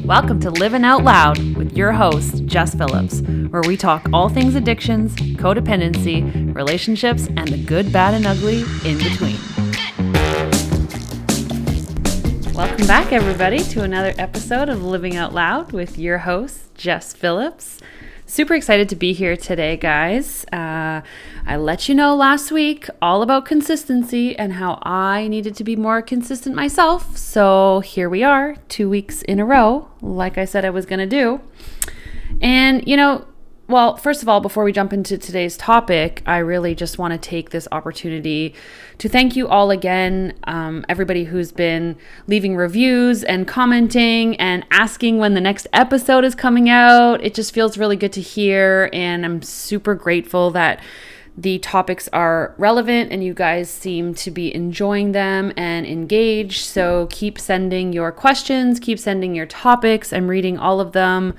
Welcome to Living Out Loud with your host, Jess Phillips, where we talk all things addictions, codependency, relationships, and the good, bad, and ugly in between. Welcome back, everybody, to another episode of Living Out Loud with your host, Jess Phillips. Super excited to be here today, guys. I let you know last week all about consistency and how I needed to be more consistent myself. So here we are, 2 weeks in a row, like I said I was going to do. And, well, first of all, before we jump into today's topic, I really just want to take this opportunity to thank you all again, everybody who's been leaving reviews and commenting and asking when the next episode is coming out. It just feels really good to hear, and I'm super grateful that the topics are relevant and you guys seem to be enjoying them and engaged. So keep sending your questions, keep sending your topics. I'm reading all of them.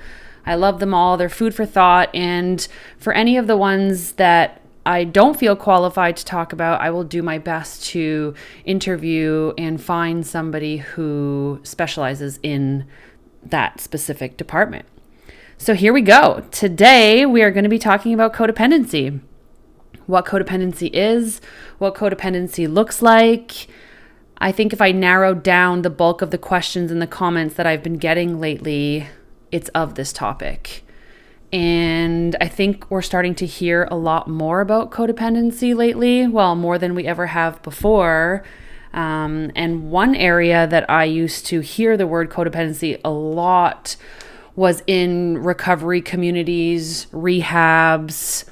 I love them all. They're food for thought. And for any of the ones that I don't feel qualified to talk about, I will do my best to interview and find somebody who specializes in that specific department. So here we go. Today, we are going to be talking about codependency. What codependency is, what codependency looks like. I think if I narrow down the bulk of the questions and the comments that I've been getting lately, it's of this topic. And I think we're starting to hear a lot more about codependency lately, well, more than we ever have before. And one area that I used to hear the word codependency a lot was in recovery communities, rehabs.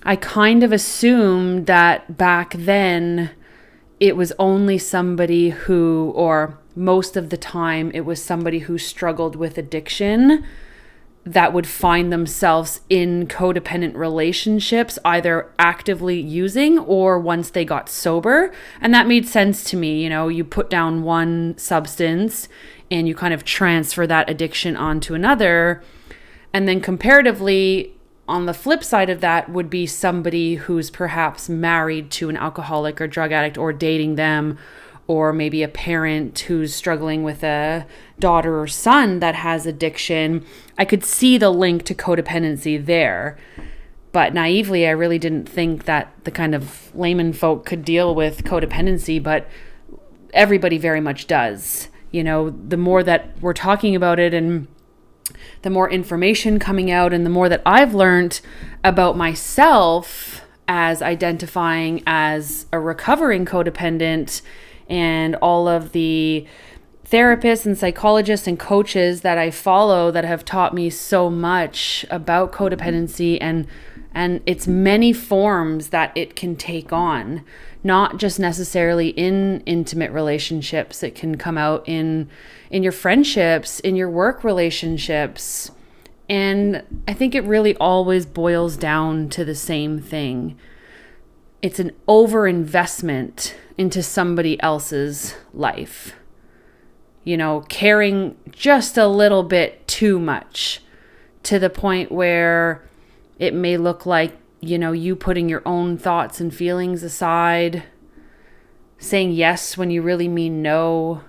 I kind of assumed that back then it was only somebody who, or most of the time, it was somebody who struggled with addiction that would find themselves in codependent relationships, either actively using or once they got sober. And that made sense to me. You put down one substance and you kind of transfer that addiction onto another. And then comparatively, on the flip side of that would be somebody who's perhaps married to an alcoholic or drug addict or dating them, or maybe a parent who's struggling with a daughter or son that has addiction. I could see the link to codependency there. But naively, I really didn't think that the kind of layman folk could deal with codependency, but everybody very much does. The more that we're talking about it and the more information coming out and the more that I've learned about myself as identifying as a recovering codependent, and all of the therapists and psychologists and coaches that I follow that have taught me so much about codependency and its many forms that it can take on, not just necessarily in intimate relationships. It can come out in your friendships, in your work relationships. And I think it really always boils down to the same thing. It's an overinvestment into somebody else's life. Caring just a little bit too much to the point where it may look like, you putting your own thoughts and feelings aside, saying yes when you really mean no.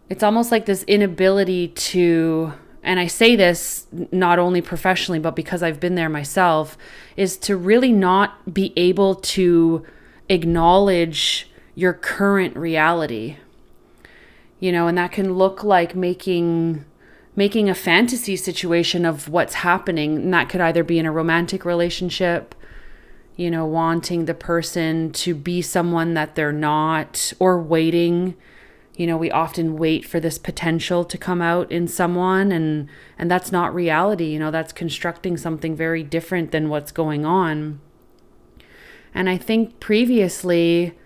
It's almost like this inability to, and I say this not only professionally, but because I've been there myself, is to really not be able to acknowledge your current reality. And that can look like making a fantasy situation of what's happening. And that could either be in a romantic relationship, wanting the person to be someone that they're not, or waiting. We often wait for this potential to come out in someone, and that's not reality. That's constructing something very different than what's going on. And I think previously,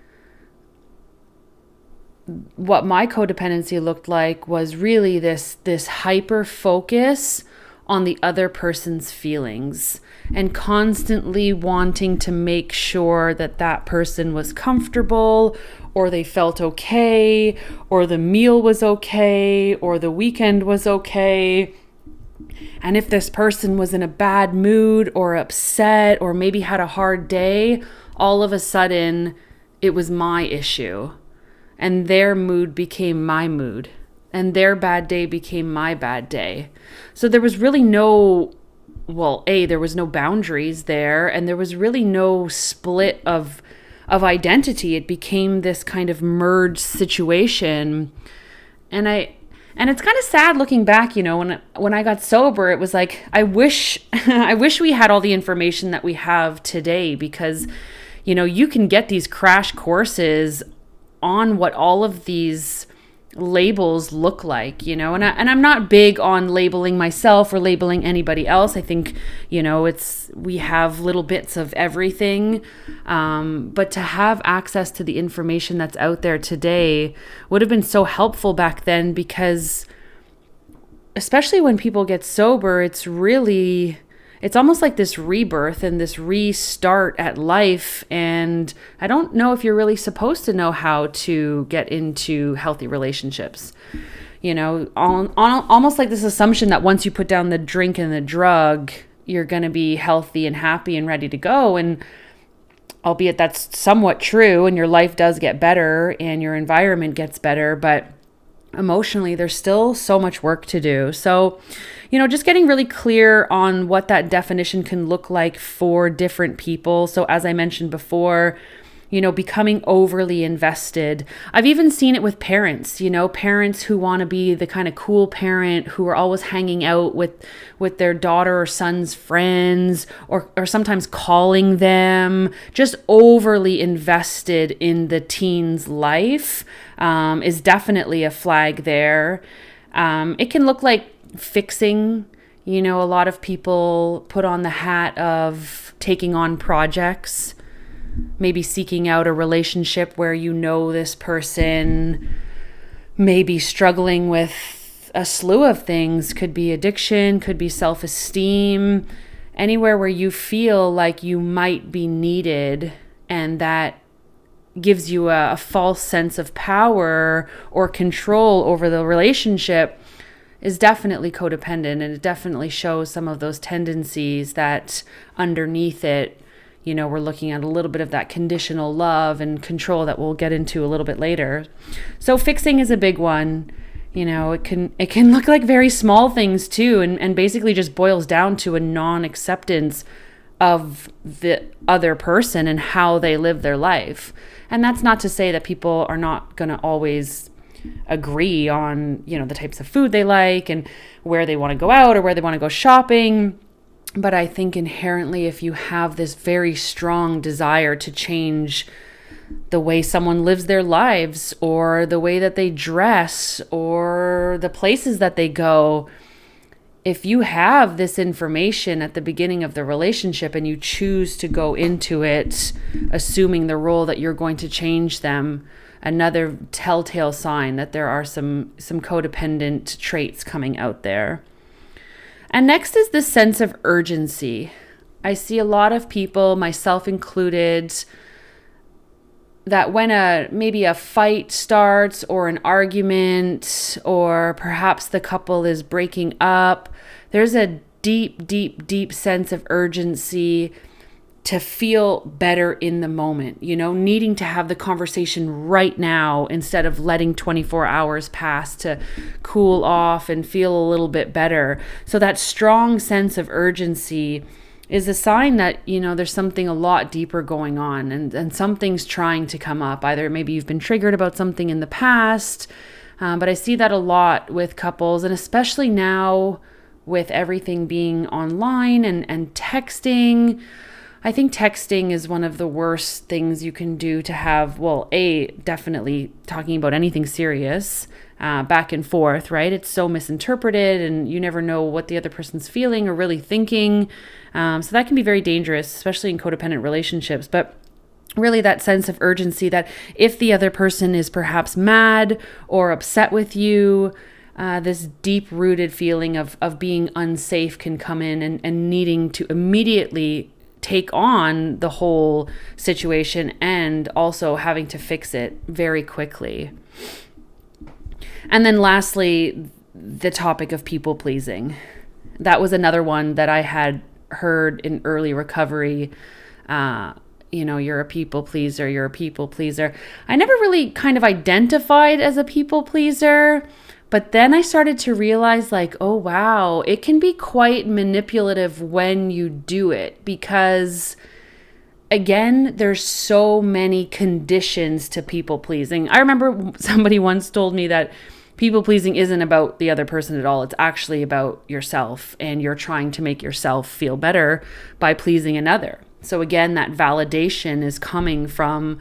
what my codependency looked like was really this hyper focus on the other person's feelings and constantly wanting to make sure that that person was comfortable, or they felt okay, or the meal was okay, or the weekend was okay. And if this person was in a bad mood or upset or maybe had a hard day, all of a sudden it was my issue and their mood became my mood. and their bad day became my bad day. So there was really no, well, there was no boundaries there, and there was really no split of identity. It became this kind of merged situation. And it's kind of sad looking back, when I got sober, it was like, I wish we had all the information that we have today, because, you can get these crash courses on what all of these labels look like, and I'm not big on labeling myself or labeling anybody else. I think, we have little bits of everything. But to have access to the information that's out there today would have been so helpful back then, because especially when people get sober, it's almost like this rebirth and this restart at life. And I don't know if you're really supposed to know how to get into healthy relationships. Almost like this assumption that once you put down the drink and the drug, you're going to be healthy and happy and ready to go. And albeit that's somewhat true, and your life does get better and your environment gets better, but emotionally, there's still so much work to do. So, just getting really clear on what that definition can look like for different people. So as I mentioned before, becoming overly invested. I've even seen it with parents, parents who want to be the kind of cool parent who are always hanging out with their daughter or son's friends, or sometimes calling them, just overly invested in the teen's life, is definitely a flag there. It can look like fixing. A lot of people put on the hat of taking on projects, maybe seeking out a relationship where this person may be struggling with a slew of things. Could be addiction, could be self-esteem, anywhere where you feel like you might be needed, and that gives you a false sense of power or control over the relationship, is definitely codependent. And it definitely shows some of those tendencies that underneath it, we're looking at a little bit of that conditional love and control that we'll get into a little bit later. So fixing is a big one. It can look like very small things too, and basically just boils down to a non-acceptance of the other person and how they live their life. And that's not to say that people are not going to always agree on, the types of food they like and where they want to go out or where they want to go shopping. But I think inherently, if you have this very strong desire to change the way someone lives their lives, or the way that they dress, or the places that they go, if you have this information at the beginning of the relationship and you choose to go into it assuming the role that you're going to change them, another telltale sign that there are some codependent traits coming out there. And next is this sense of urgency. I see a lot of people, myself included, that when maybe a fight starts, or an argument, or perhaps the couple is breaking up, there's a deep, deep, deep sense of urgency to feel better in the moment, needing to have the conversation right now instead of letting 24 hours pass to cool off and feel a little bit better. So that strong sense of urgency is a sign that, there's something a lot deeper going on, and something's trying to come up. Either maybe you've been triggered about something in the past, but I see that a lot with couples, and especially now with everything being online and texting. I think texting is one of the worst things you can do to have, definitely talking about anything serious, back and forth, right? It's so misinterpreted, and you never know what the other person's feeling or really thinking. So that can be very dangerous, especially in codependent relationships. But really that sense of urgency that if the other person is perhaps mad or upset with you, this deep-rooted feeling of being unsafe can come in, and needing to immediately take on the whole situation, and also having to fix it very quickly. And then lastly, the topic of people pleasing. That was another one that I had heard in early recovery. You're a people pleaser, you're a people pleaser. I never really kind of identified as a people pleaser, But then I started to realize like, oh, wow, it can be quite manipulative when you do it because, again, there's so many conditions to people pleasing. I remember somebody once told me that people pleasing isn't about the other person at all. It's actually about yourself, and you're trying to make yourself feel better by pleasing another. So again, that validation is coming from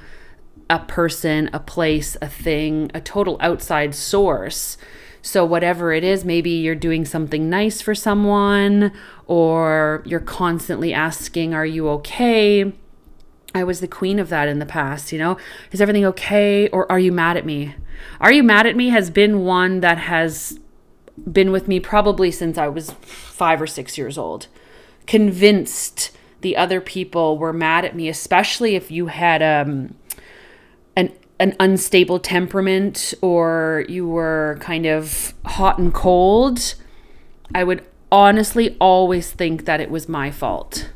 a person, a place, a thing, a total outside source. So whatever it is, maybe you're doing something nice for someone, or you're constantly asking, are you okay? I was the queen of that in the past, is everything okay? Or are you mad at me? Are you mad at me has been one that has been with me probably since I was 5 or 6 years old. Convinced the other people were mad at me, especially if you had an unstable temperament or you were kind of hot and cold. I would honestly always think that it was my fault.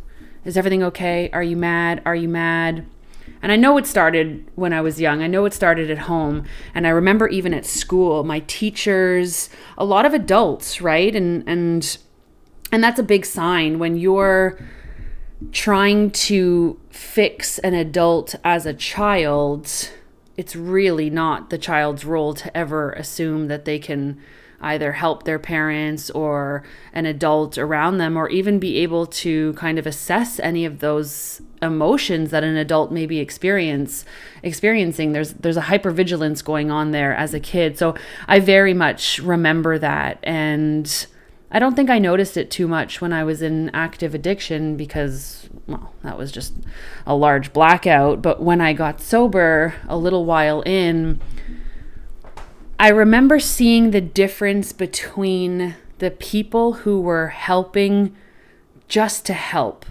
Is everything okay? Are you mad? Are you mad? And I know it started when I was young. I know it started at home. And I remember even at school, my teachers, a lot of adults, right? And that's a big sign when you're trying to fix an adult as a child. It's really not the child's role to ever assume that they can either help their parents or an adult around them, or even be able to kind of assess any of those emotions that an adult may be experiencing. There's a hypervigilance going on there as a kid. So I very much remember that. And I don't think I noticed it too much when I was in active addiction because, well, that was just a large blackout. But when I got sober a little while in, I remember seeing the difference between the people who were helping just to help.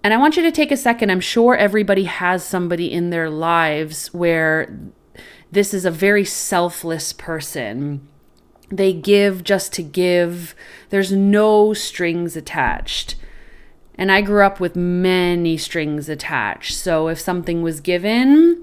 And I want you to take a second. I'm sure everybody has somebody in their lives where this is a very selfless person. They give just to give. There's no strings attached. And I grew up with many strings attached. So if something was given,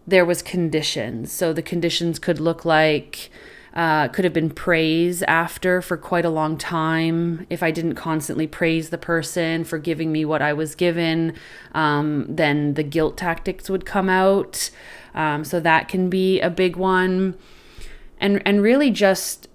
there was conditions. So the conditions could look like, could have been praise after for quite a long time. If I didn't constantly praise the person for giving me what I was given, then the guilt tactics would come out. So that can be a big one. And really just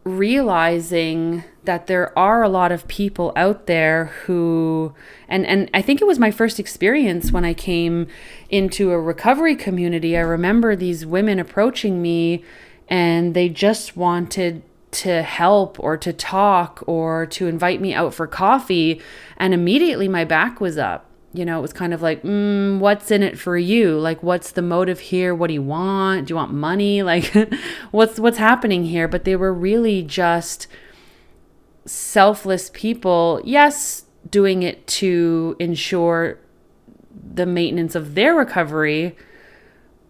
realizing that there are a lot of people out there who, and I think it was my first experience when I came into a recovery community. I remember these women approaching me and they just wanted to help or to talk or to invite me out for coffee. And immediately my back was up. It was kind of like, what's in it for you? Like, what's the motive here? What do you want? Do you want money? Like, what's happening here? But they were really just selfless people. Yes, doing it to ensure the maintenance of their recovery,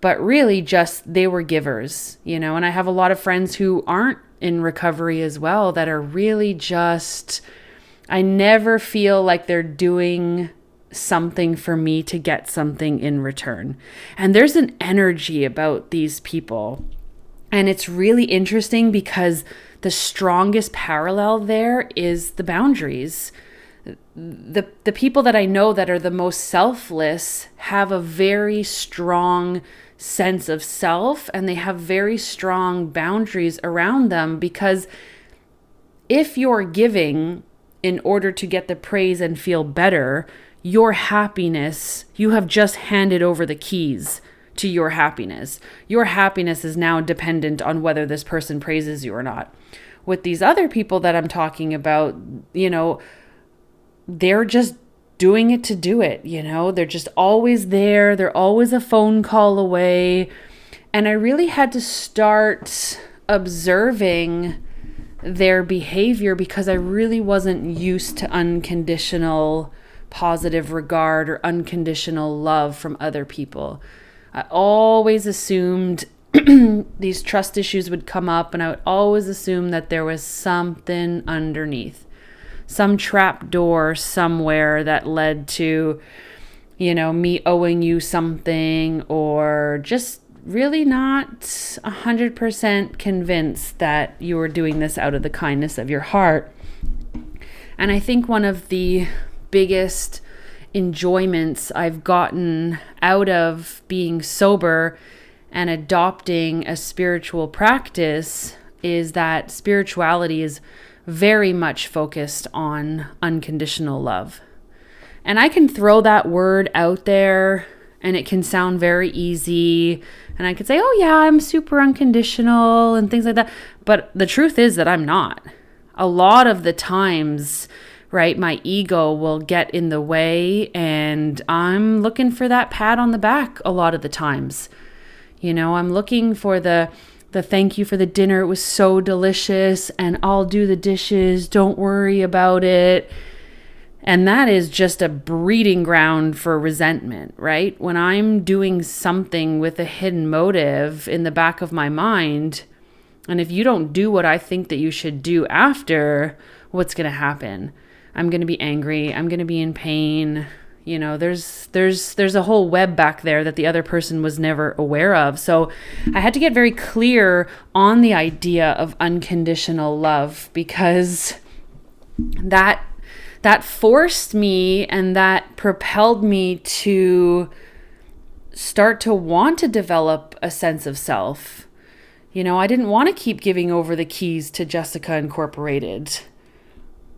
but really just they were givers, and I have a lot of friends who aren't in recovery as well that are really just, I never feel like they're doing something for me to get something in return. And there's an energy about these people. And it's really interesting because the strongest parallel there is the boundaries. The people that I know that are the most selfless have a very strong sense of self, and they have very strong boundaries around them, because if you're giving in order to get the praise and feel better, your happiness, you have just handed over the keys to your happiness. Your happiness is now dependent on whether this person praises you or not. With these other people that I'm talking about, they're just doing it to do it. They're just always there. They're always a phone call away. And I really had to start observing their behavior because I really wasn't used to unconditional positive regard or unconditional love from other people. I always assumed these trust issues would come up, and I would always assume that there was something underneath, some trap door somewhere that led to, me owing you something, or just really not 100% convinced that you were doing this out of the kindness of your heart. And I think one of the biggest enjoyments I've gotten out of being sober and adopting a spiritual practice is that spirituality is very much focused on unconditional love. And I can throw that word out there and it can sound very easy. And I could say, oh yeah, I'm super unconditional and things like that. But the truth is that I'm not. A lot of the times, right, my ego will get in the way and I'm looking for that pat on the back a lot of the times. You know, I'm looking for the thank you for the dinner. It was so delicious and I'll do the dishes. Don't worry about it. And that is just a breeding ground for resentment, right? When I'm doing something with a hidden motive in the back of my mind, and if you don't do what I think that you should do after, what's going to happen? I'm going to be angry. I'm going to be in pain. You know, there's a whole web back there that the other person was never aware of. So I had to get very clear on the idea of unconditional love, because that forced me and that propelled me to start to want to develop a sense of self. You know, I didn't want to keep giving over the keys to Jessica Incorporated.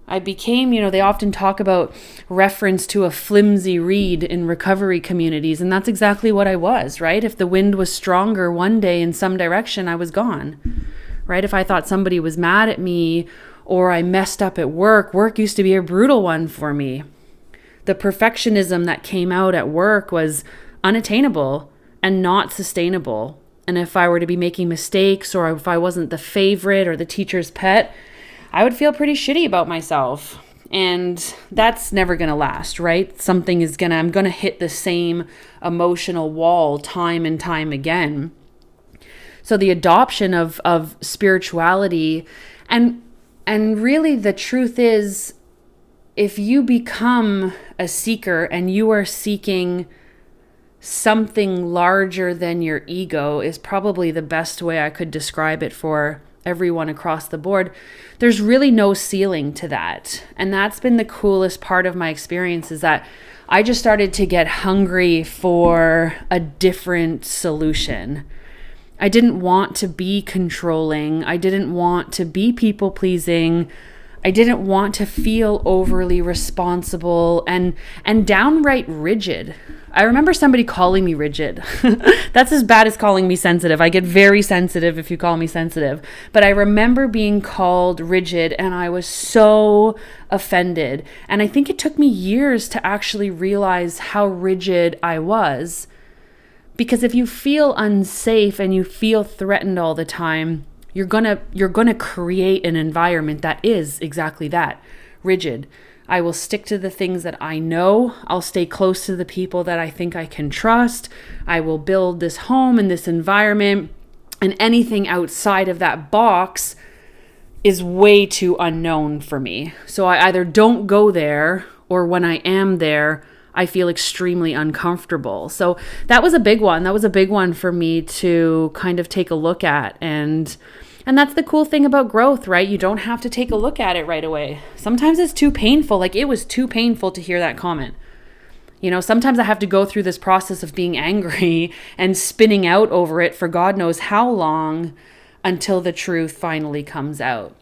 I became, you know, they often talk about reference to a flimsy reed in recovery communities, and that's exactly what I was, right? If the wind was stronger one day in some direction, I was gone, right? If I thought somebody was mad at me or I messed up at work used to be a brutal one for me. The perfectionism that came out at work was unattainable and not sustainable. And if I were to be making mistakes, or if I wasn't the favorite or the teacher's pet, I would feel pretty shitty about myself. And that's never going to last, right? I'm going to hit the same emotional wall time and time again. So the adoption of spirituality, and really the truth is, if you become a seeker and you are seeking something larger than your ego, is probably the best way I could describe it for everyone across the board. There's really no ceiling to that. And that's been the coolest part of my experience, is that I just started to get hungry for a different solution. I didn't want to be controlling. I didn't want to be people pleasing. I didn't want to feel overly responsible and downright rigid. I remember somebody calling me rigid. That's as bad as calling me sensitive. I get very sensitive if you call me sensitive. But I remember being called rigid and I was so offended. And I think it took me years to actually realize how rigid I was. Because if you feel unsafe and you feel threatened all the time, you're gonna create an environment that is exactly that, rigid. I will stick to the things that I know. I'll stay close to the people that I think I can trust. I will build this home and this environment, and anything outside of that box is way too unknown for me. So I either don't go there, or when I am there, I feel extremely uncomfortable. So that was a big one. That was a big one for me to kind of take a look at. And that's the cool thing about growth, right? You don't have to take a look at it right away. Sometimes it's too painful. Like, it was too painful to hear that comment. You know, sometimes I have to go through this process of being angry and spinning out over it for God knows how long, until the truth finally comes out.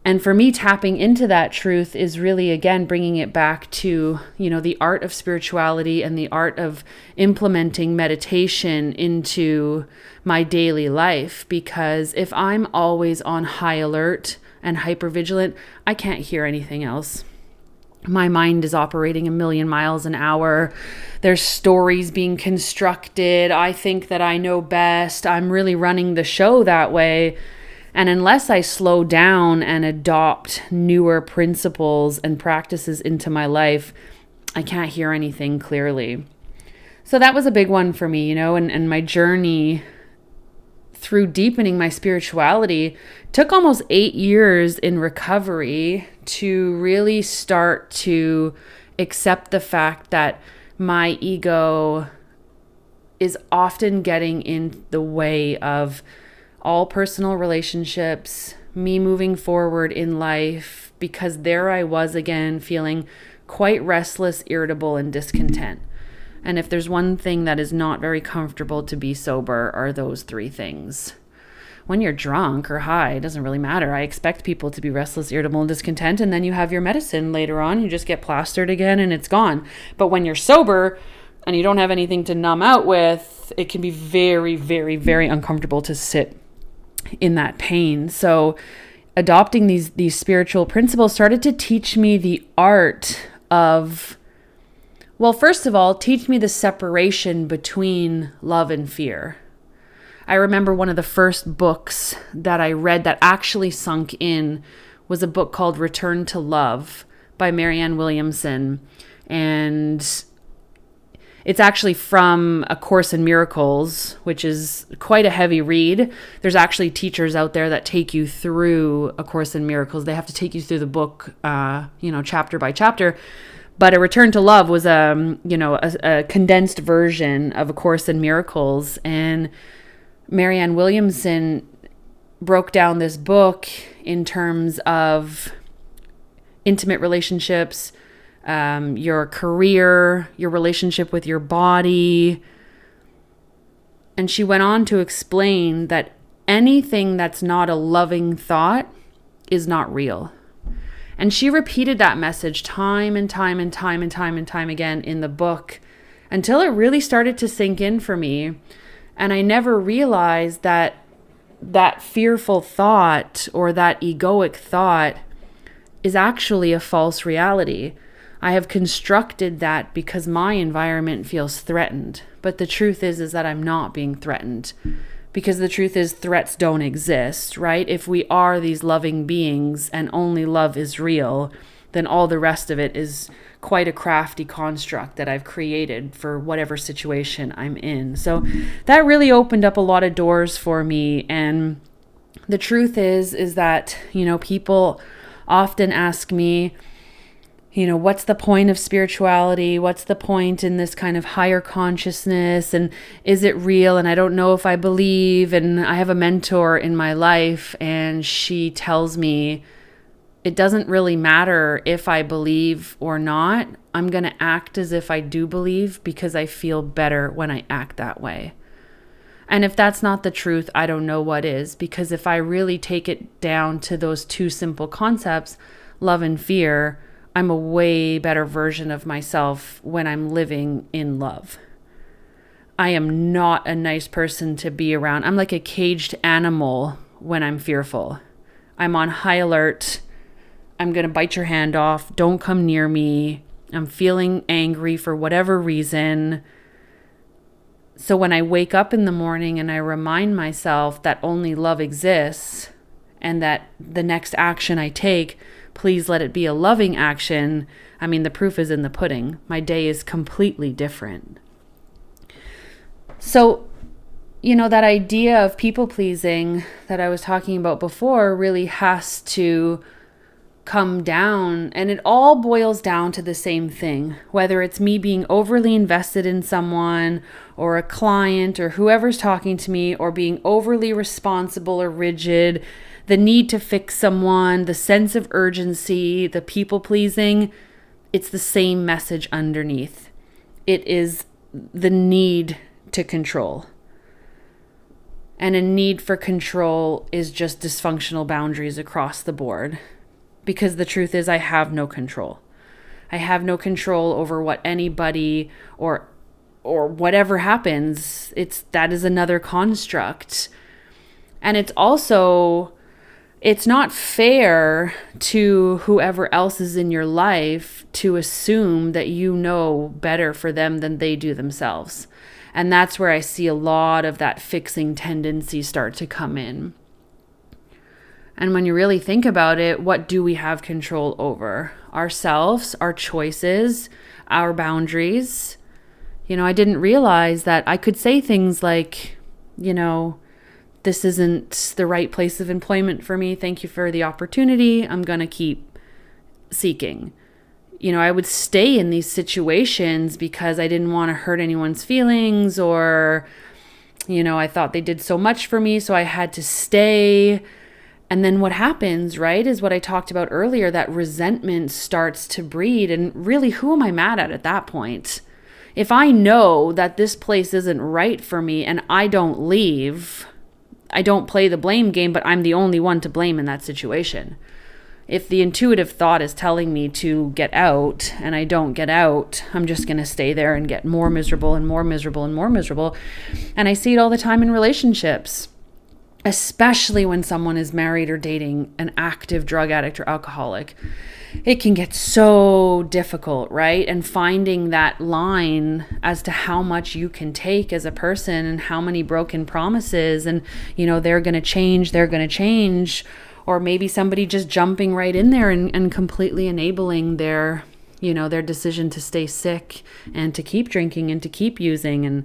And for me, tapping into that truth is really, again, bringing it back to, you know, the art of spirituality and the art of implementing meditation into my daily life. Because if I'm always on high alert and hypervigilant, I can't hear anything else. My mind is operating a million miles an hour. There's stories being constructed. I think that I know best. I'm really running the show that way. And unless I slow down and adopt newer principles and practices into my life, I can't hear anything clearly. So that was a big one for me, you know, and my journey through deepening my spirituality took almost 8 years in recovery to really start to accept the fact that my ego is often getting in the way of all personal relationships, me moving forward in life, because there I was again feeling quite restless, irritable, and discontent. And if there's one thing that is not very comfortable to be sober, are those three things. When you're drunk or high, it doesn't really matter. I expect people to be restless, irritable, and discontent, and then you have your medicine later on. You just get plastered again and it's gone. But when you're sober and you don't have anything to numb out with, it can be very, very, very uncomfortable to sit in that pain. So adopting these spiritual principles started to teach me the art of, well, first of all, teach me the separation between love and fear. I remember one of the first books that I read that actually sunk in was a book called Return to Love by Marianne Williamson. And it's actually from A Course in Miracles, which is quite a heavy read. There's actually teachers out there that take you through A Course in Miracles. They have to take you through the book, chapter by chapter. But A Return to Love was a condensed version of A Course in Miracles. And Marianne Williamson broke down this book in terms of intimate relationships, your career, your relationship with your body. And she went on to explain that anything that's not a loving thought is not real. And she repeated that message time and time and time and time and time again in the book until it really started to sink in for me. And I never realized that fearful thought or that egoic thought is actually a false reality. I have constructed that because my environment feels threatened. But the truth is that I'm not being threatened. Because the truth is threats don't exist, right? If we are these loving beings and only love is real, then all the rest of it is quite a crafty construct that I've created for whatever situation I'm in. So that really opened up a lot of doors for me. And the truth is that, people often ask me, what's the point of spirituality? What's the point in this kind of higher consciousness? And is it real? And I don't know if I believe. And I have a mentor in my life, and she tells me, it doesn't really matter if I believe or not. I'm going to act as if I do believe because I feel better when I act that way. And if that's not the truth, I don't know what is. Because if I really take it down to those two simple concepts, love and fear, I'm a way better version of myself when I'm living in love. I am not a nice person to be around. I'm like a caged animal when I'm fearful. I'm on high alert. I'm going to bite your hand off. Don't come near me. I'm feeling angry for whatever reason. So when I wake up in the morning and I remind myself that only love exists and that the next action I take, please let it be a loving action. I mean, the proof is in the pudding. My day is completely different. So, that idea of people pleasing that I was talking about before really has to come down, and it all boils down to the same thing, whether it's me being overly invested in someone or a client or whoever's talking to me, or being overly responsible or rigid, the need to fix someone, the sense of urgency, the people pleasing. It's the same message underneath. It is the need to control. And a need for control is just dysfunctional boundaries across the board. Because the truth is, I have no control. I have no control over what anybody or whatever happens. That is another construct. And it's not fair to whoever else is in your life to assume that you know better for them than they do themselves. And that's where I see a lot of that fixing tendency start to come in. And when you really think about it, what do we have control over? Ourselves, our choices, our boundaries. I didn't realize that I could say things like, this isn't the right place of employment for me. Thank you for the opportunity. I'm going to keep seeking. I would stay in these situations because I didn't want to hurt anyone's feelings, or, I thought they did so much for me, so I had to stay. And then what happens, right, is what I talked about earlier, that resentment starts to breed. And really, who am I mad at that point? If I know that this place isn't right for me and I don't leave, I don't play the blame game, but I'm the only one to blame in that situation. If the intuitive thought is telling me to get out and I don't get out, I'm just going to stay there and get more miserable and more miserable and more miserable. And I see it all the time in relationships, especially when someone is married or dating an active drug addict or alcoholic. It can get so difficult, right? And finding that line as to how much you can take as a person and how many broken promises and, they're going to change. Or maybe somebody just jumping right in there and completely enabling their decision to stay sick and to keep drinking and to keep using. And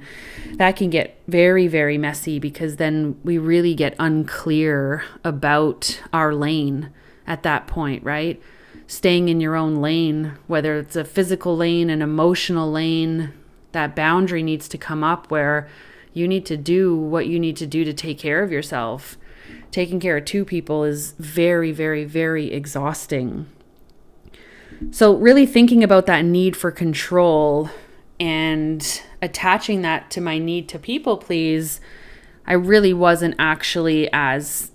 that can get very, very messy, because then we really get unclear about our lane at that point, right? Staying in your own lane, whether it's a physical lane, an emotional lane, that boundary needs to come up where you need to do what you need to do to take care of yourself. Taking care of two people is very, very, very exhausting. So really thinking about that need for control and attaching that to my need to people please, I really wasn't actually as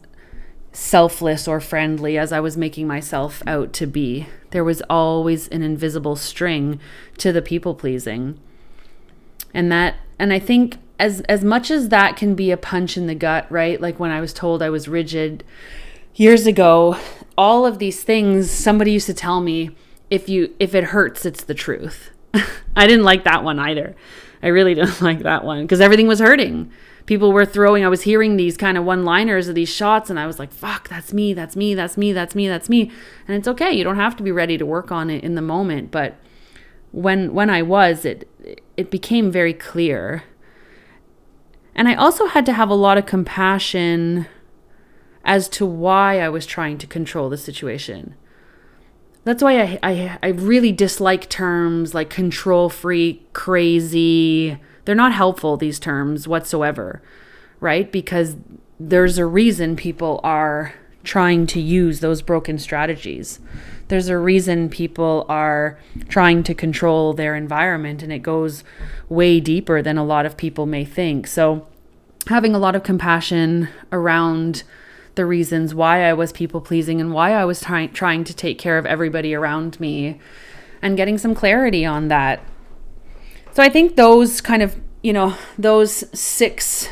selfless or friendly as I was making myself out to be. There was always an invisible string to the people pleasing. And I think as much as that can be a punch in the gut, right? Like when I was told I was rigid years ago, all of these things, somebody used to tell me, if it hurts, it's the truth. I didn't like that one either. I really didn't like that one, because everything was hurting. People were I was hearing these kind of one-liners of these shots, and I was like, fuck, that's me. And it's okay. You don't have to be ready to work on it in the moment. But when I was, it became very clear. And I also had to have a lot of compassion as to why I was trying to control the situation. That's why I really dislike terms like control freak, crazy. They're not helpful, these terms whatsoever, right? Because there's a reason people are trying to use those broken strategies. There's a reason people are trying to control their environment, and it goes way deeper than a lot of people may think. So having a lot of compassion around the reasons why I was people pleasing and why I was trying to take care of everybody around me, and getting some clarity on that. So I think those kind of, those 6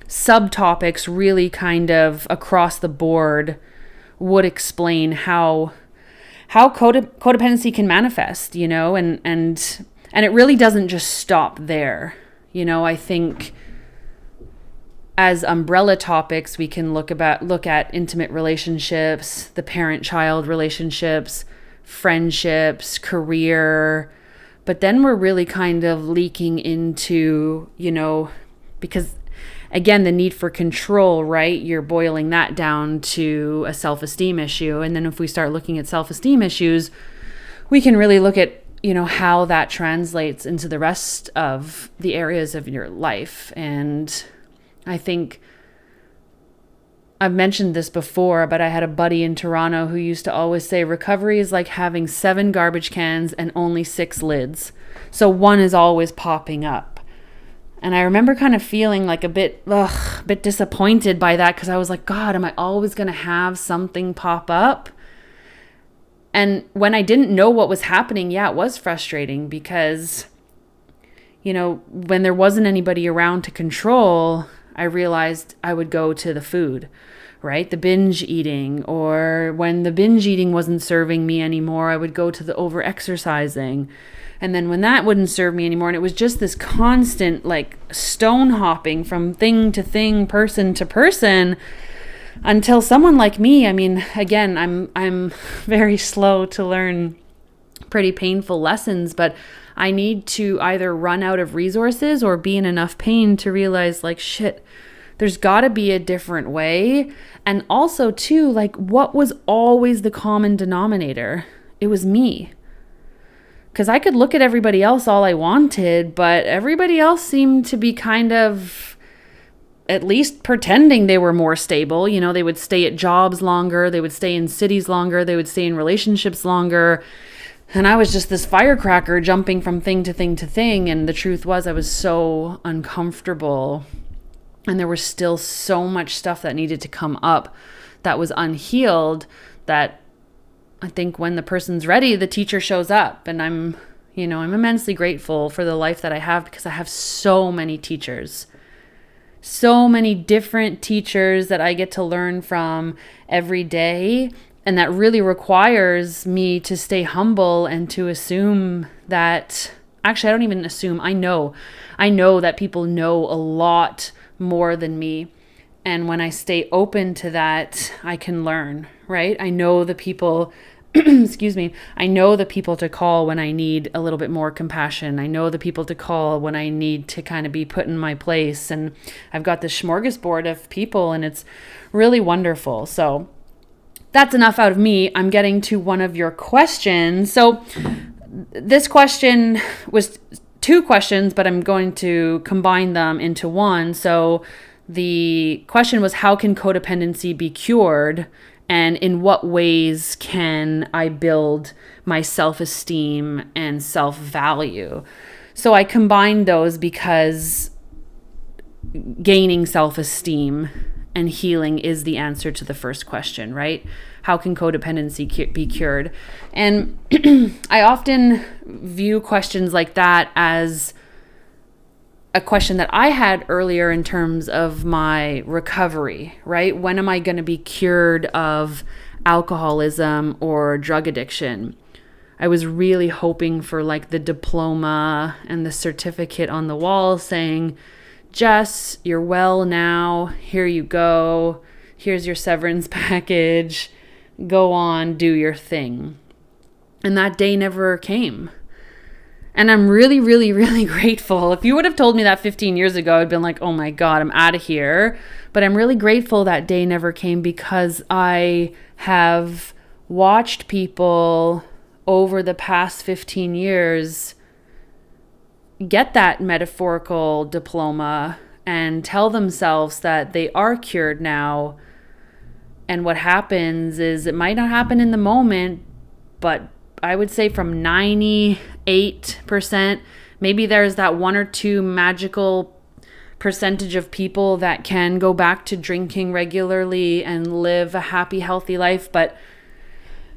subtopics really kind of across the board would explain how codependency can manifest, and it really doesn't just stop there. I think as umbrella topics, we can look at intimate relationships, the parent-child relationships, friendships, career, but then we're really kind of leaking into, because again, the need for control, right? You're boiling that down to a self-esteem issue. And then if we start looking at self-esteem issues, we can really look at, how that translates into the rest of the areas of your life. And I think I've mentioned this before, but I had a buddy in Toronto who used to always say recovery is like having 7 garbage cans and only 6 lids. So one is always popping up. And I remember kind of feeling like a bit disappointed by that, because I was like, God, am I always going to have something pop up? And when I didn't know what was happening, it was frustrating, because, when there wasn't anybody around to control, I realized I would go to the food, right? The binge eating, or when the binge eating wasn't serving me anymore, I would go to the over exercising. And then when that wouldn't serve me anymore, and it was just this constant like stone hopping from thing to thing, person to person, until someone like me, again, I'm very slow to learn pretty painful lessons, but I need to either run out of resources or be in enough pain to realize, like, shit, there's got to be a different way. And also, too, like, what was always the common denominator? It was me. Because I could look at everybody else all I wanted, but everybody else seemed to be kind of at least pretending they were more stable. You know, they would stay at jobs longer, they would stay in cities longer, they would stay in relationships longer. And I was just this firecracker jumping from thing to thing to thing. And the truth was, I was so uncomfortable. And there was still so much stuff that needed to come up that was unhealed, that I think when the person's ready, the teacher shows up. And I'm immensely grateful for the life that I have, because I have so many teachers, so many different teachers that I get to learn from every day. And that really requires me to stay humble and to assume that, actually, I don't even assume, I know that people know a lot more than me. And when I stay open to that, I can learn, right? I know the people, excuse me, I know the people to call when I need a little bit more compassion. I know the people to call when I need to kind of be put in my place. And I've got this smorgasbord of people, and it's really wonderful. So that's enough out of me. I'm getting to one of your questions. So this question was 2 questions, but I'm going to combine them into one. So the question was, how can codependency be cured? And in what ways can I build my self-esteem and self-value? So I combined those because gaining self-esteem and healing is the answer to the first question, right? How can codependency be cured? And I often view questions like that as a question that I had earlier in terms of my recovery, right? When am I going to be cured of alcoholism or drug addiction? I was really hoping for like the diploma and the certificate on the wall saying, Jess, you're well now. Here you go. Here's your severance package. Go on, do your thing. And that day never came. And I'm really, really, really grateful. If you would have told me that 15 years ago, I'd been like, oh my God, I'm out of here. But I'm really grateful that day never came, because I have watched people over the past 15 years get that metaphorical diploma and tell themselves that they are cured now. And what happens is, it might not happen in the moment, but I would say from 98%, maybe there's that 1 or 2 magical percentage of people that can go back to drinking regularly and live a happy, healthy life. But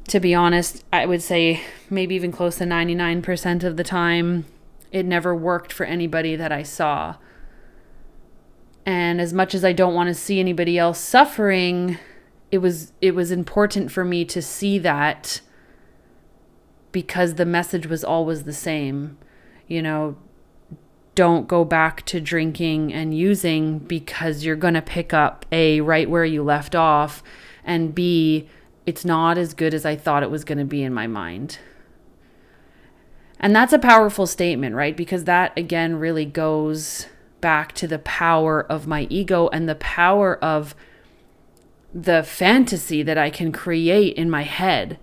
to be honest, I would say maybe even close to 99% of the time, it never worked for anybody that I saw. And as much as I don't want to see anybody else suffering, it was important for me to see that, because the message was always the same. You know, don't go back to drinking and using, because you're going to pick up A, right where you left off, and B, it's not as good as I thought it was going to be in my mind. And that's a powerful statement, right? Because that, again, really goes back to the power of my ego and the power of the fantasy that I can create in my head.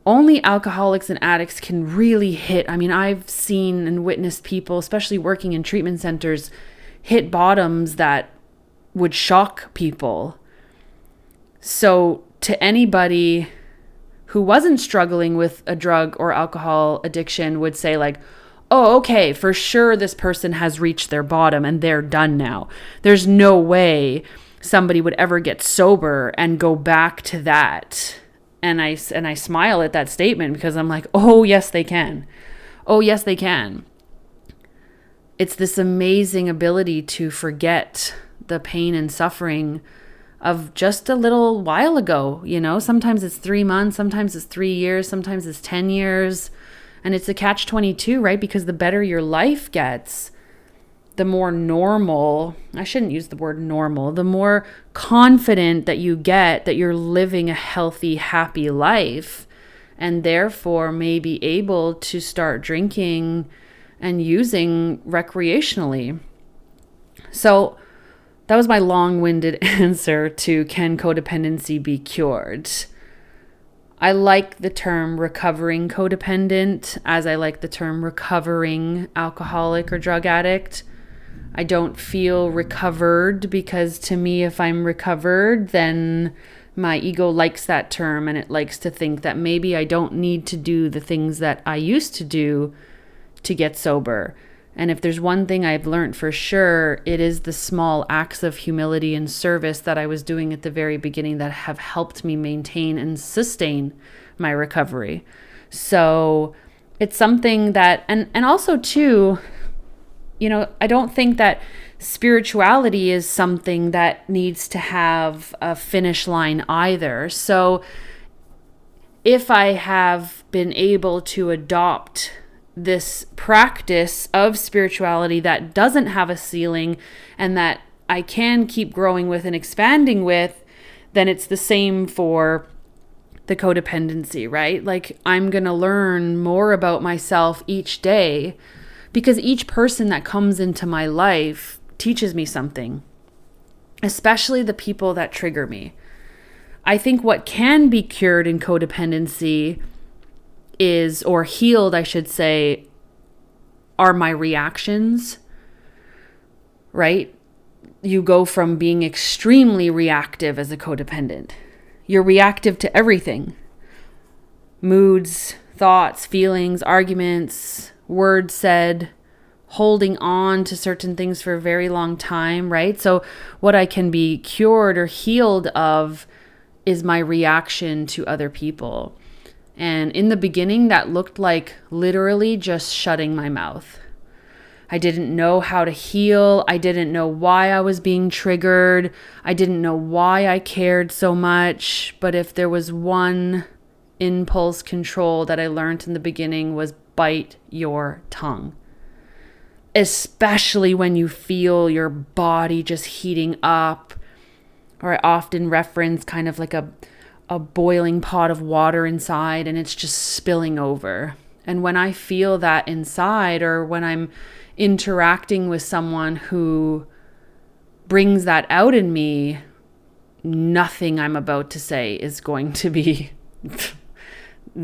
Only alcoholics and addicts can really hit. I mean, I've seen and witnessed people, especially working in treatment centers, hit bottoms that would shock people. So to anybody who wasn't struggling with a drug or alcohol addiction would say like, oh, okay, for sure this person has reached their bottom and they're done now. There's no way somebody would ever get sober and go back to that. And I smile at that statement, because I'm like, oh, yes, they can. Oh, yes, they can. It's this amazing ability to forget the pain and suffering of just a little while ago. You know, sometimes it's 3 months, sometimes it's 3 years, sometimes it's 10 years. And it's a catch-22, right? Because the better your life gets, the more normal, I shouldn't use the word normal, the more confident that you get that you're living a healthy, happy life, and therefore may be able to start drinking and using recreationally. So that was my long-winded answer to, can codependency be cured? I like the term recovering codependent as I like the term recovering alcoholic or drug addict. I don't feel recovered because to me, if I'm recovered, then my ego likes that term and it likes to think that maybe I don't need to do the things that I used to do to get sober. And if there's one thing I've learned for sure, it is the small acts of humility and service that I was doing at the very beginning that have helped me maintain and sustain my recovery. So it's something that, and also too, I don't think that spirituality is something that needs to have a finish line either. So if I have been able to adopt this practice of spirituality that doesn't have a ceiling and that I can keep growing with and expanding with, then it's the same for the codependency, right? Like I'm going to learn more about myself each day because each person that comes into my life teaches me something, especially the people that trigger me. I think what can be cured in codependency is, or healed, I should say, are my reactions, right? You go from being extremely reactive as a codependent. You're reactive to everything. Moods, thoughts, feelings, arguments, words said, holding on to certain things for a very long time, right? So what I can be cured or healed of is my reaction to other people. And in the beginning, that looked like literally just shutting my mouth. I didn't know how to heal. I didn't know why I was being triggered. I didn't know why I cared so much. But if there was one impulse control that I learned in the beginning was bite your tongue. Especially when you feel your body just heating up. Or I often reference kind of like a boiling pot of water inside and it's just spilling over. And when I feel that inside, or when I'm interacting with someone who brings that out in me, nothing I'm about to say is going to be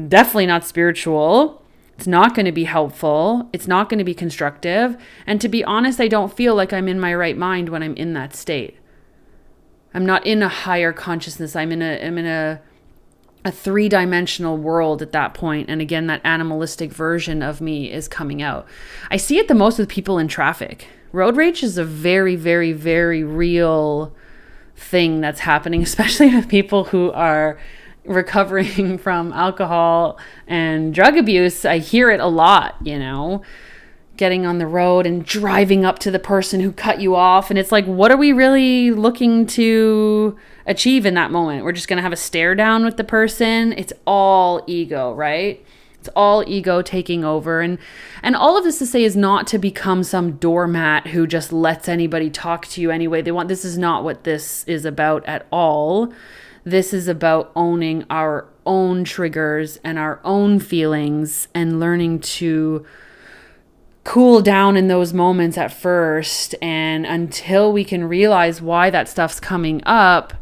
definitely not spiritual. It's not going to be helpful. It's not going to be constructive. And to be honest, I don't feel like I'm in my right mind when I'm in that state. I'm not in a higher consciousness. I'm in a three-dimensional world at that point. And again, that animalistic version of me is coming out. I see it the most with people in traffic. Road rage is a very, very, very real thing that's happening, especially with people who are recovering from alcohol and drug abuse. I hear it a lot, getting on the road and driving up to the person who cut you off. And it's like, what are we really looking to achieve in that moment? We're just going to have a stare down with the person. It's all ego, right? It's all ego taking over. And all of this to say is not to become some doormat who just lets anybody talk to you anyway they want. This is not what this is about at all. This is about owning our own triggers and our own feelings and learning to cool down in those moments at first. And until we can realize why that stuff's coming up,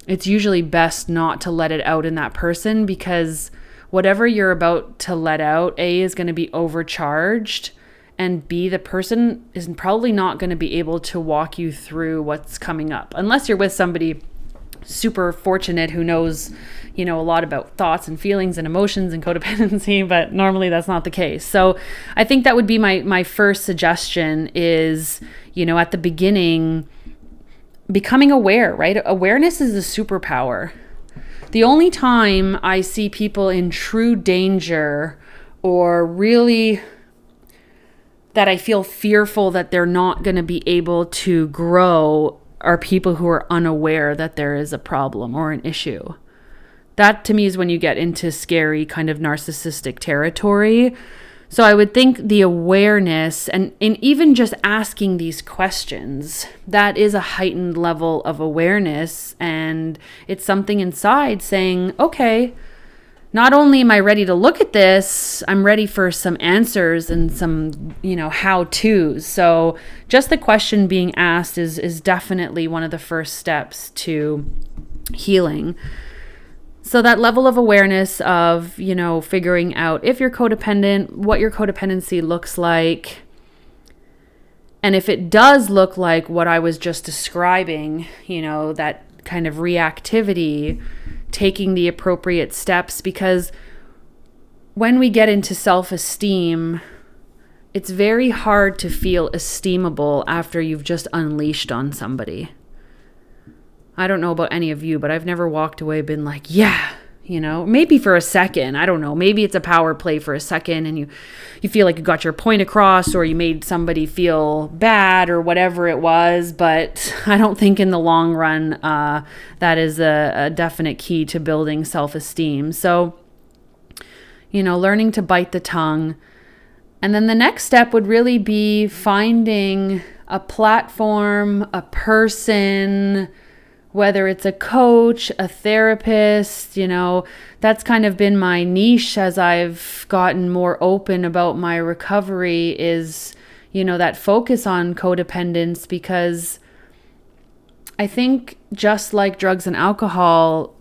it's usually best not to let it out in that person, because whatever you're about to let out, A, is going to be overcharged, and B, the person is probably not going to be able to walk you through what's coming up, unless you're with somebody super fortunate who knows, a lot about thoughts and feelings and emotions and codependency, but normally that's not the case. So I think that would be my first suggestion is, at the beginning, becoming aware, right? Awareness is a superpower. The only time I see people in true danger, or really that I feel fearful that they're not going to be able to grow, are people who are unaware that there is a problem or an issue. That to me is when you get into scary kind of narcissistic territory. So I would think the awareness and even just asking these questions, that is a heightened level of awareness. And it's something inside saying, okay, not only am I ready to look at this, I'm ready for some answers and some, how-tos. So just the question being asked is definitely one of the first steps to healing. So that level of awareness of, figuring out if you're codependent, what your codependency looks like. And if it does look like what I was just describing, that kind of reactivity, taking the appropriate steps, because when we get into self-esteem, it's very hard to feel esteemable after you've just unleashed on somebody. I don't know about any of you, but I've never walked away been like, yeah, maybe for a second. I don't know. Maybe it's a power play for a second and you feel like you got your point across, or you made somebody feel bad or whatever it was. But I don't think in the long run, that is a definite key to building self-esteem. So, learning to bite the tongue. And then the next step would really be finding a platform, a person, whether it's a coach, a therapist, that's kind of been my niche as I've gotten more open about my recovery, is, that focus on codependence, because I think just like drugs and alcohol,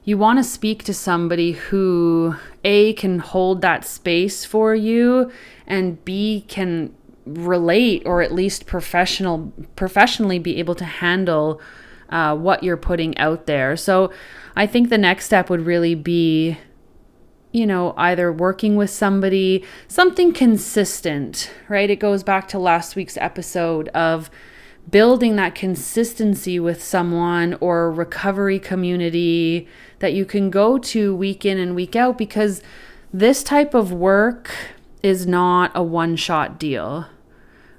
you want to speak to somebody who A, can hold that space for you, and B, can relate, or at least professionally be able to handle what you're putting out there. So I think the next step would really be, either working with somebody, something consistent, right? It goes back to last week's episode of building that consistency with someone or a recovery community that you can go to week in and week out, because this type of work is not a one-shot deal.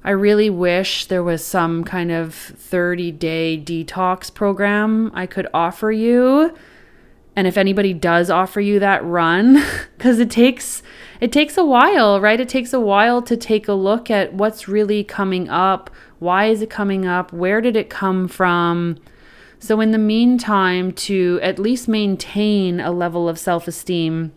I really wish there was some kind of 30-day detox program I could offer you. And if anybody does offer you that, run, because it takes a while, right? It takes a while to take a look at what's really coming up. Why is it coming up? Where did it come from? So in the meantime, to at least maintain a level of self-esteem,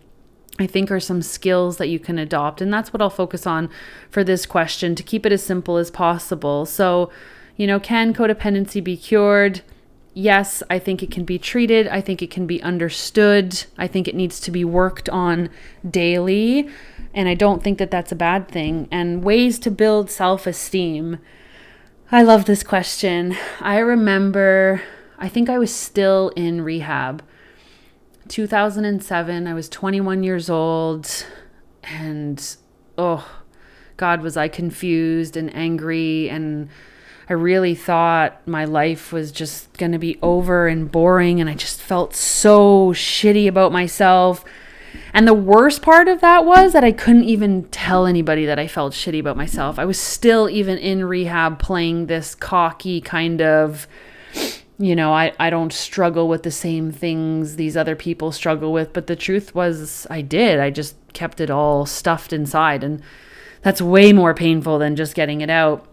I think are some skills that you can adopt. And that's what I'll focus on for this question, to keep it as simple as possible. So, can codependency be cured? Yes, I think it can be treated. I think it can be understood. I think it needs to be worked on daily. And I don't think that that's a bad thing. And ways to build self-esteem. I love this question. I remember, I think I was still in rehab. 2007, I was 21 years old, and God, was I confused and angry, and I really thought my life was just going to be over and boring, and I just felt so shitty about myself. And the worst part of that was that I couldn't even tell anybody that I felt shitty about myself. I was still even in rehab playing this cocky kind of, I don't struggle with the same things these other people struggle with. But the truth was I did. I just kept it all stuffed inside. And that's way more painful than just getting it out.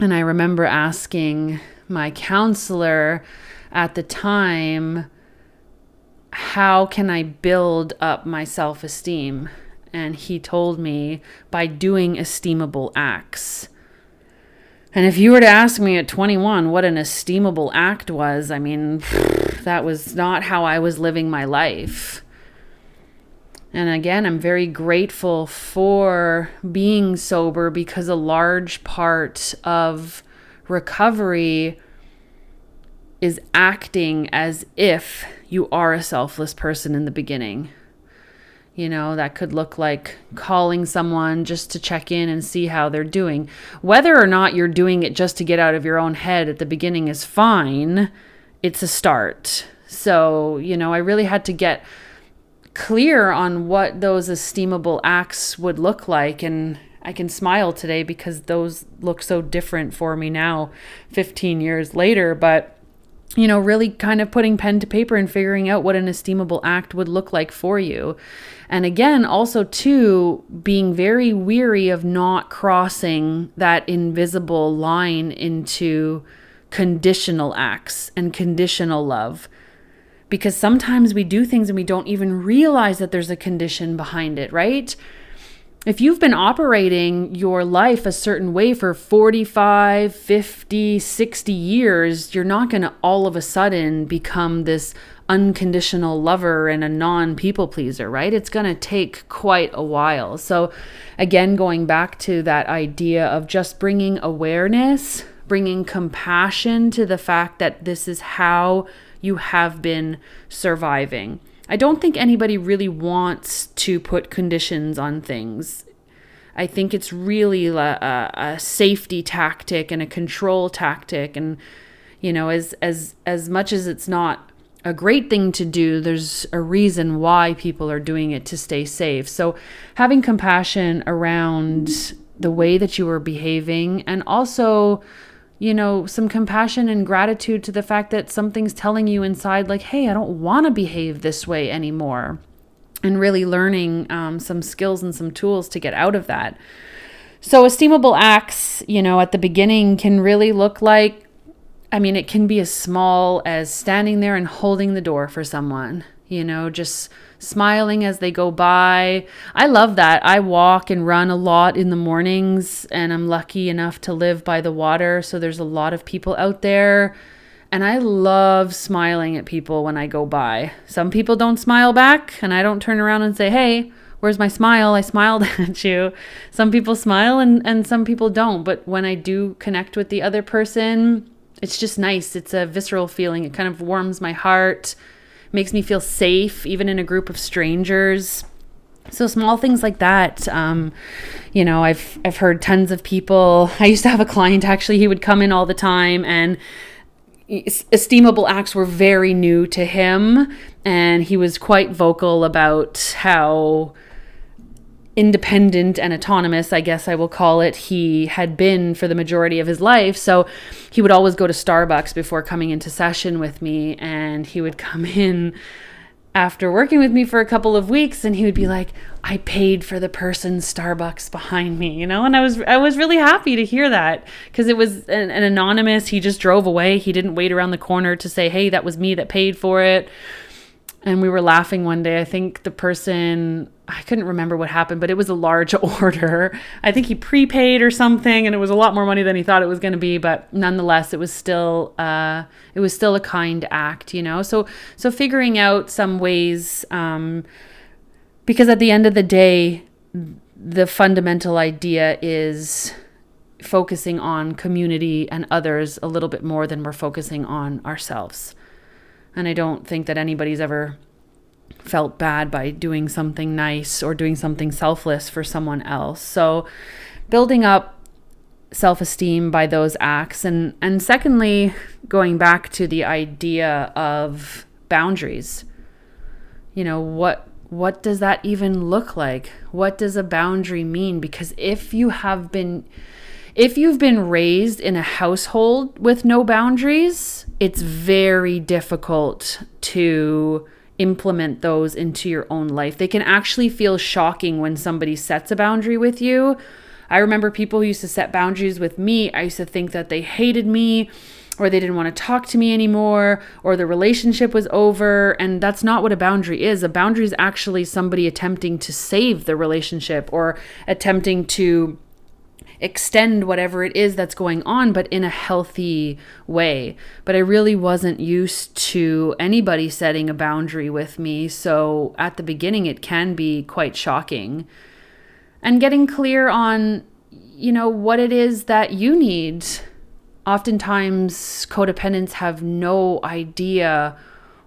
And I remember asking my counselor at the time, how can I build up my self-esteem? And he told me, by doing esteemable acts. And if you were to ask me at 21 what an esteemable act was, that was not how I was living my life. And again, I'm very grateful for being sober, because a large part of recovery is acting as if you are a selfless person in the beginning. That could look like calling someone just to check in and see how they're doing. Whether or not you're doing it just to get out of your own head at the beginning is fine. It's a start. So, I really had to get clear on what those esteemable acts would look like. And I can smile today because those look so different for me now, 15 years later. But really kind of putting pen to paper and figuring out what an esteemable act would look like for you. And again, also too, being very weary of not crossing that invisible line into conditional acts and conditional love. Because sometimes we do things and we don't even realize that there's a condition behind it, right? if you've been operating your life a certain way for 45, 50, 60 years, you're not going to all of a sudden become this unconditional lover and a non-people pleaser, right? It's going to take quite a while. So again, going back to that idea of just bringing awareness, bringing compassion to the fact that this is how you have been surviving. I don't think anybody really wants to put conditions on things. I think it's really a safety tactic and a control tactic. And, as much as it's not a great thing to do, there's a reason why people are doing it, to stay safe. So having compassion around the way that you are behaving, and also some compassion and gratitude to the fact that something's telling you inside, like, hey, I don't want to behave this way anymore. And really learning some skills and some tools to get out of that. So esteemable acts, at the beginning can really look like, it can be as small as standing there and holding the door for someone, just smiling as they go by. I love that. I walk and run a lot in the mornings, and I'm lucky enough to live by the water. So there's a lot of people out there, and I love smiling at people when I go by. Some people don't smile back, and I don't turn around and say, hey, where's my smile? I smiled at you. Some people smile and some people don't. But when I do connect with the other person, it's just nice. It's a visceral feeling. It kind of warms my heart, makes me feel safe, even in a group of strangers. So small things like that. I've heard tons of people. I used to have a client, actually, he would come in all the time, and esteemable acts were very new to him. And he was quite vocal about how independent and autonomous, I guess I will call it, he had been for the majority of his life. So he would always go to Starbucks before coming into session with me, and he would come in after working with me for a couple of weeks, and he would be like, I paid for the person's Starbucks behind me, and I was really happy to hear that, because it was an anonymous. He just drove away. He didn't wait around the corner to say, hey, that was me that paid for it. And we were laughing one day. I think the person, I couldn't remember what happened, but it was a large order. I think he prepaid or something, and it was a lot more money than he thought it was going to be. But nonetheless, it was still a kind act, So figuring out some ways, because at the end of the day, the fundamental idea is focusing on community and others a little bit more than we're focusing on ourselves. And I don't think that anybody's ever felt bad by doing something nice or doing something selfless for someone else. So building up self-esteem by those acts. And secondly, going back to the idea of boundaries. What does that even look like? What does a boundary mean? Because if you've been raised in a household with no boundaries, it's very difficult to implement those into your own life. They can actually feel shocking when somebody sets a boundary with you. I remember people who used to set boundaries with me. I used to think that they hated me, or they didn't want to talk to me anymore, or the relationship was over. And that's not what a boundary is. A boundary is actually somebody attempting to save the relationship, or attempting to extend whatever it is that's going on, but in a healthy way. But I really wasn't used to anybody setting a boundary with me. So at the beginning, it can be quite shocking. And getting clear on, what it is that you need. Oftentimes, codependents have no idea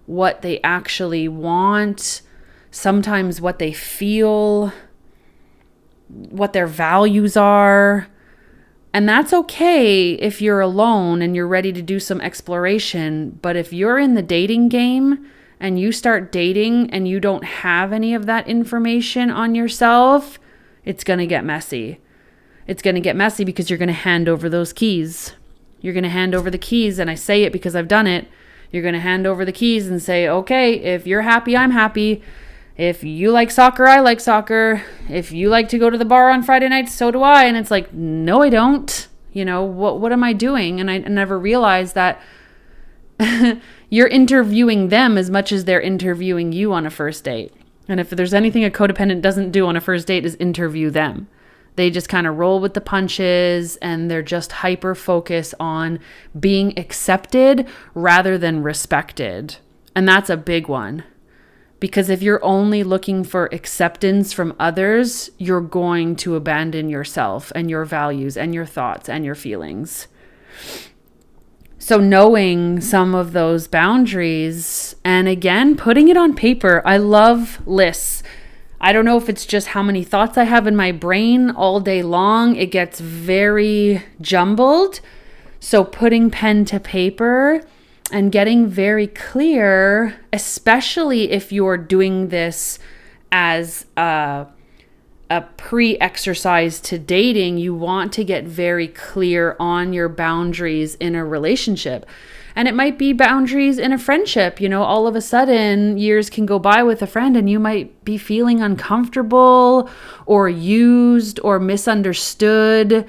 what they actually want, sometimes what they feel, what their values are. And that's okay if you're alone and you're ready to do some exploration. But if you're in the dating game and you start dating and you don't have any of that information on yourself, it's going to get messy. It's going to get messy because you're going to hand over those keys. You're going to hand over the keys, and I say it because I've done it. You're going to hand over the keys and say, okay, if you're happy, I'm happy. If you like soccer, I like soccer. If you like to go to the bar on Friday nights, so do I. And it's like, no, I don't. What am I doing? And I never realized that you're interviewing them as much as they're interviewing you on a first date. And if there's anything a codependent doesn't do on a first date is interview them. They just kind of roll with the punches, and they're just hyper focused on being accepted rather than respected. And that's a big one. Because if you're only looking for acceptance from others, you're going to abandon yourself and your values and your thoughts and your feelings. So knowing some of those boundaries, and again, putting it on paper. I love lists. I don't know if it's just how many thoughts I have in my brain all day long. It gets very jumbled. So putting pen to paper and getting very clear, especially if you're doing this as a pre-exercise to dating, you want to get very clear on your boundaries in a relationship. And it might be boundaries in a friendship. All of a sudden, years can go by with a friend and you might be feeling uncomfortable or used or misunderstood.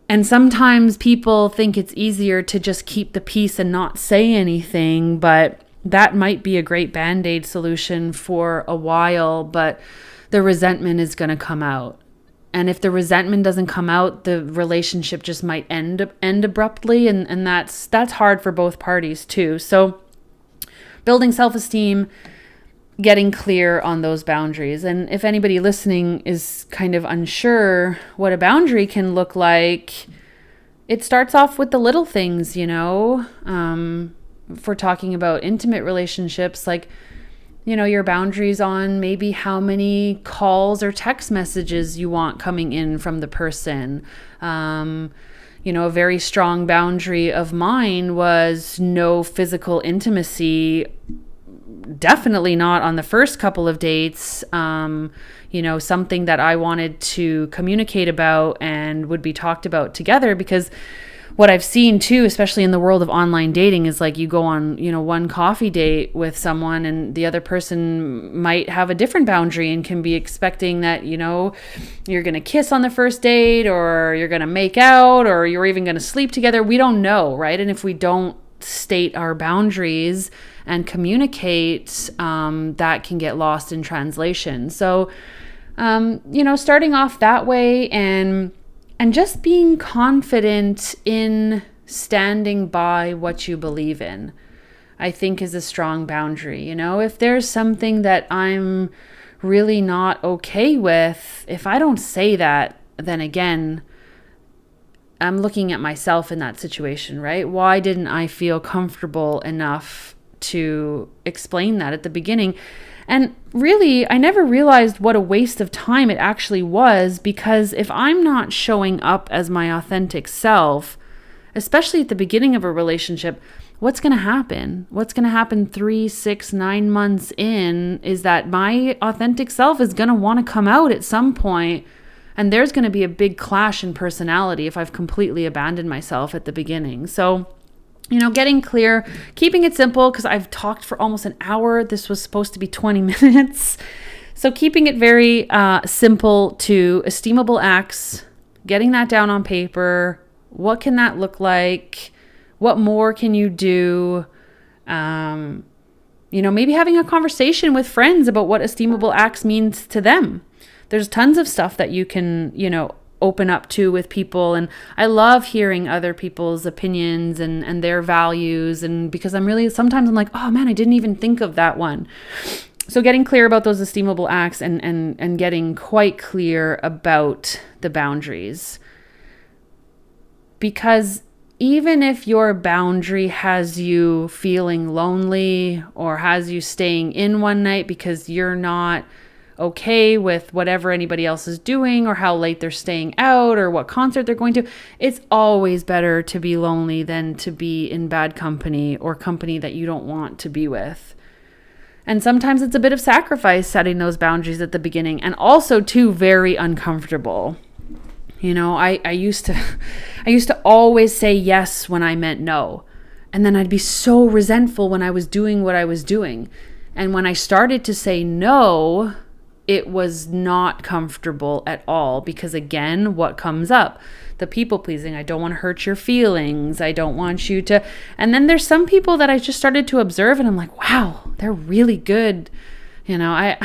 And sometimes people think it's easier to just keep the peace and not say anything, but that might be a great Band-Aid solution for a while, but the resentment is going to come out. And if the resentment doesn't come out, the relationship just might end abruptly, and that's hard for both parties too. So building self-esteem, getting clear on those boundaries. And if anybody listening is kind of unsure what a boundary can look like, it starts off with the little things, if we're talking about intimate relationships, like, your boundaries on maybe how many calls or text messages you want coming in from the person. A very strong boundary of mine was no physical intimacy. Definitely not on the first couple of dates. Something that I wanted to communicate about and would be talked about together, because what I've seen too, especially in the world of online dating, is like you go on, one coffee date with someone and the other person might have a different boundary and can be expecting that, you're going to kiss on the first date, or you're going to make out, or you're even going to sleep together. We don't know, right? And if we don't state our boundaries and communicate, that can get lost in translation. So, starting off that way and just being confident in standing by what you believe in, I think is a strong boundary. If there's something that I'm really not okay with, if I don't say that, then again, I'm looking at myself in that situation, right? Why didn't I feel comfortable enough to explain that at the beginning? And really, I never realized what a waste of time it actually was, because if I'm not showing up as my authentic self, especially at the beginning of a relationship, what's going to happen? What's going to happen 3, 6, 9 months in is that my authentic self is going to want to come out at some point, and there's going to be a big clash in personality if I've completely abandoned myself at the beginning. So, getting clear, keeping it simple, because I've talked for almost an hour. This was supposed to be 20 minutes. So keeping it very simple to esteemable acts, getting that down on paper. What can that look like? What more can you do? Maybe having a conversation with friends about what esteemable acts means to them. There's tons of stuff that you can, open up to with people, and I love hearing other people's opinions and their values, and because sometimes I'm like, oh man, I didn't even think of that one. So getting clear about those esteemable acts and getting quite clear about the boundaries, because even if your boundary has you feeling lonely or has you staying in one night because you're not okay with whatever anybody else is doing or how late they're staying out or what concert they're going to, it's always better to be lonely than to be in bad company or company that you don't want to be with. And sometimes it's a bit of sacrifice setting those boundaries at the beginning, and also too very uncomfortable. I used to always say yes when I meant no. And then I'd be so resentful when I was doing what I was doing. And when I started to say no, it was not comfortable at all, because again, what comes up? The people pleasing. I don't want to hurt your feelings. I don't want you to. And then there's some people that I just started to observe and I'm like, wow, they're really good I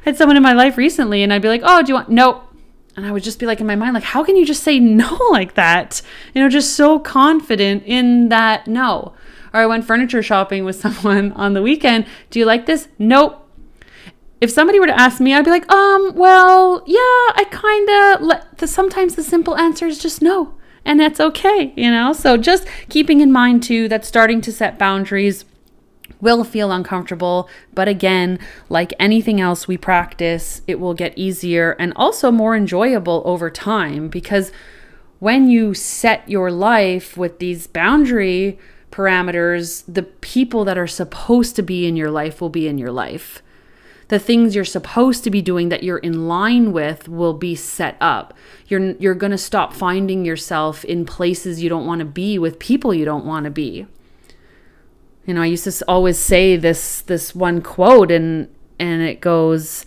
had someone in my life recently and I'd be like, oh, do you want, nope. And I would just be like in my mind, like, how can you just say no like that? Just so confident in that no. Or I went furniture shopping with someone on the weekend. Do you like this? Nope. If somebody were to ask me, I'd be like, well, yeah, I kind of, sometimes the simple answer is just no. And that's okay, So just keeping in mind too, that starting to set boundaries will feel uncomfortable. But again, like anything else we practice, it will get easier and also more enjoyable over time, because when you set your life with these boundary parameters, the people that are supposed to be in your life will be in your life. The things you're supposed to be doing that you're in line with will be set up. You're going to stop finding yourself in places you don't want to be with people you don't want to be. I used to always say this one quote, and it goes,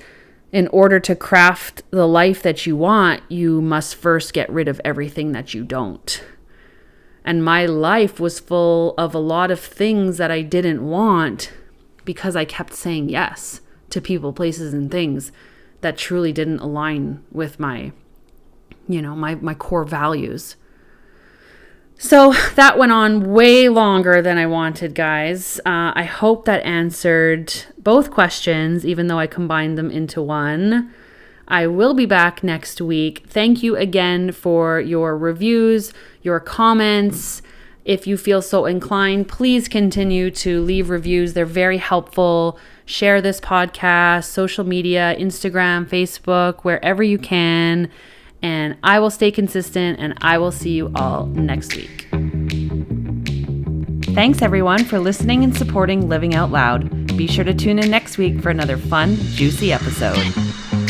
in order to craft the life that you want, you must first get rid of everything that you don't. And my life was full of a lot of things that I didn't want because I kept saying yes to people, places, and things that truly didn't align with my core values. So that went on way longer than I wanted, guys. I hope that answered both questions, even though I combined them into one. I will be back next week. Thank you again for your reviews, your comments. If you feel so inclined, please continue to leave reviews. They're very helpful. Share this podcast, social media, Instagram, Facebook, wherever you can. And I will stay consistent, and I will see you all next week. Thanks, everyone, for listening and supporting Living Out Loud. Be sure to tune in next week for another fun, juicy episode.